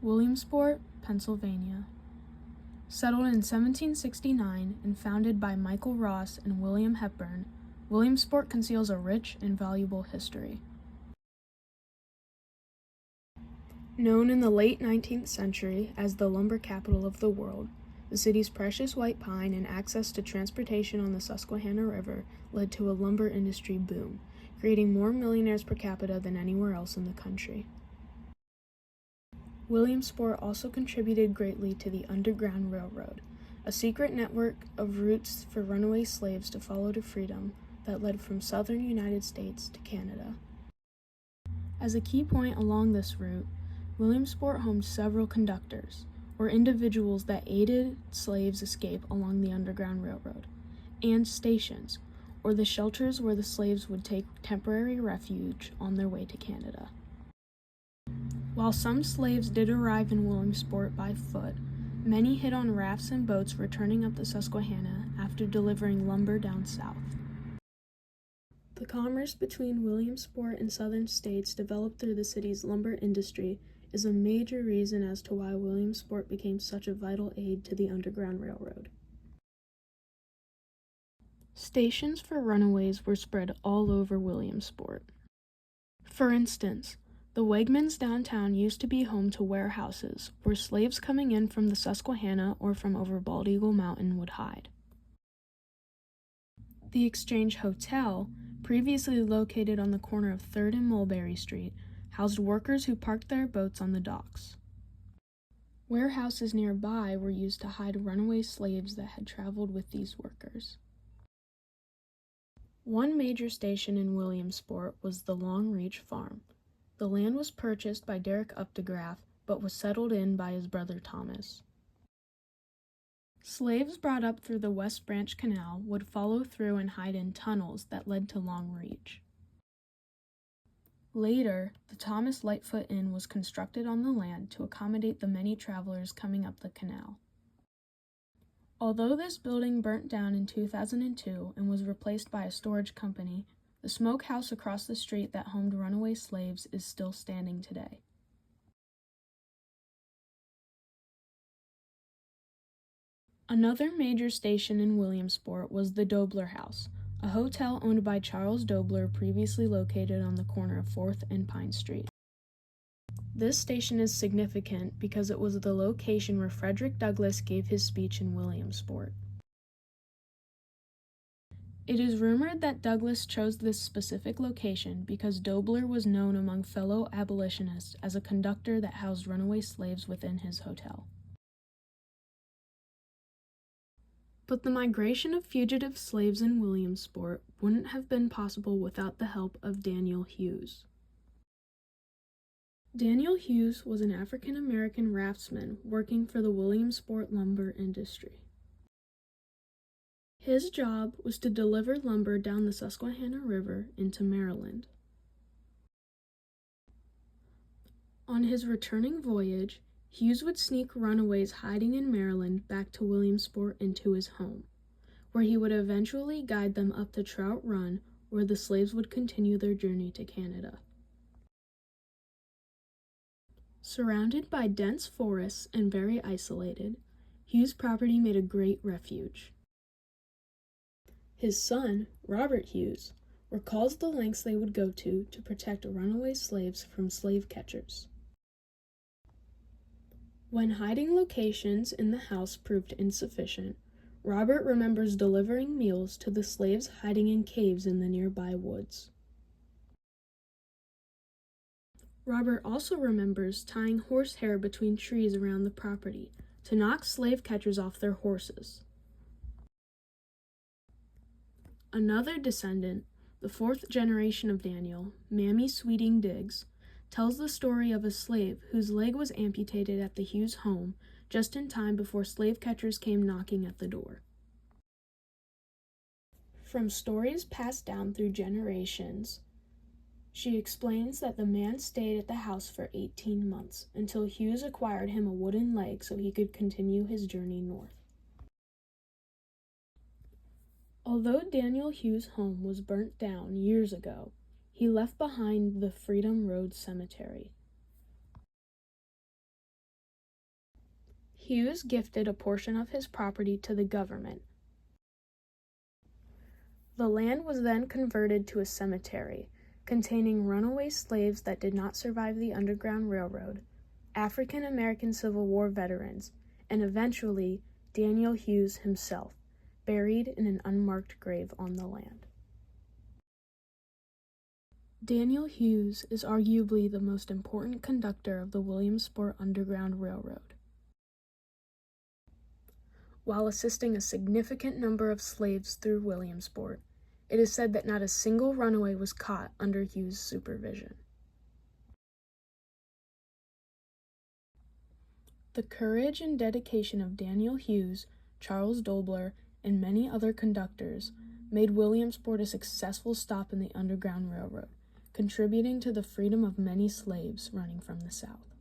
Williamsport, Pennsylvania. Settled in 1769 and founded by Michael Ross and William Hepburn, Williamsport conceals a rich and valuable history. Known in the late 19th century as the lumber capital of the world, the city's precious white pine and access to transportation on the Susquehanna River led to a lumber industry boom, creating more millionaires per capita than anywhere else in the country. Williamsport also contributed greatly to the Underground Railroad, a secret network of routes for runaway slaves to follow to freedom that led from southern United States to Canada. As a key point along this route, Williamsport homed several conductors, or individuals that aided slaves escape along the Underground Railroad, and stations, or the shelters where the slaves would take temporary refuge on their way to Canada. While some slaves did arrive in Williamsport by foot, many hid on rafts and boats returning up the Susquehanna after delivering lumber down south. The commerce between Williamsport and southern states developed through the city's lumber industry is a major reason as to why Williamsport became such a vital aid to the Underground Railroad. Stations for runaways were spread all over Williamsport. For instance, the Wegmans downtown used to be home to warehouses where slaves coming in from the Susquehanna or from over Bald Eagle Mountain would hide. The Exchange Hotel, previously located on the corner of 3rd and Mulberry Street, housed workers who parked their boats on the docks. Warehouses nearby were used to hide runaway slaves that had traveled with these workers. One major station in Williamsport was the Long Reach Farm. The land was purchased by Derrick Updegraff, but was settled in by his brother Thomas. Slaves brought up through the West Branch Canal would follow through and hide in tunnels that led to Long Reach. Later, the Thomas Lightfoot Inn was constructed on the land to accommodate the many travelers coming up the canal. Although this building burnt down in 2002 and was replaced by a storage company, the smokehouse across the street that homed runaway slaves is still standing today. Another major station in Williamsport was the Dobler House, a hotel owned by Charles Dobler previously located on the corner of 4th and Pine Street. This station is significant because it was the location where Frederick Douglass gave his speech in Williamsport. It is rumored that Douglass chose this specific location because Dobler was known among fellow abolitionists as a conductor that housed runaway slaves within his hotel. But the migration of fugitive slaves in Williamsport wouldn't have been possible without the help of Daniel Hughes. Daniel Hughes was an African-American raftsman working for the Williamsport lumber industry. His job was to deliver lumber down the Susquehanna River into Maryland. On his returning voyage, Hughes would sneak runaways hiding in Maryland back to Williamsport into his home, where he would eventually guide them up the Trout Run, where the slaves would continue their journey to Canada. Surrounded by dense forests and very isolated, Hughes' property made a great refuge. His son, Robert Hughes, recalls the lengths they would go to protect runaway slaves from slave catchers. When hiding locations in the house proved insufficient, Robert remembers delivering meals to the slaves hiding in caves in the nearby woods. Robert also remembers tying horsehair between trees around the property to knock slave catchers off their horses. Another descendant, the 4th generation of Daniel, Mammy Sweeting Diggs, tells the story of a slave whose leg was amputated at the Hughes home just in time before slave catchers came knocking at the door. From stories passed down through generations, she explains that the man stayed at the house for 18 months until Hughes acquired him a wooden leg so he could continue his journey north. Although Daniel Hughes' home was burnt down years ago, he left behind the Freedom Road Cemetery. Hughes gifted a portion of his property to the government. The land was then converted to a cemetery, containing runaway slaves that did not survive the Underground Railroad, African American Civil War veterans, and eventually Daniel Hughes himself, buried in an unmarked grave on the land. Daniel Hughes is arguably the most important conductor of the Williamsport Underground Railroad. While assisting a significant number of slaves through Williamsport, it is said that not a single runaway was caught under Hughes' supervision. The courage and dedication of Daniel Hughes, Charles Dobler, and many other conductors made Williamsport a successful stop in the Underground Railroad, contributing to the freedom of many slaves running from the South.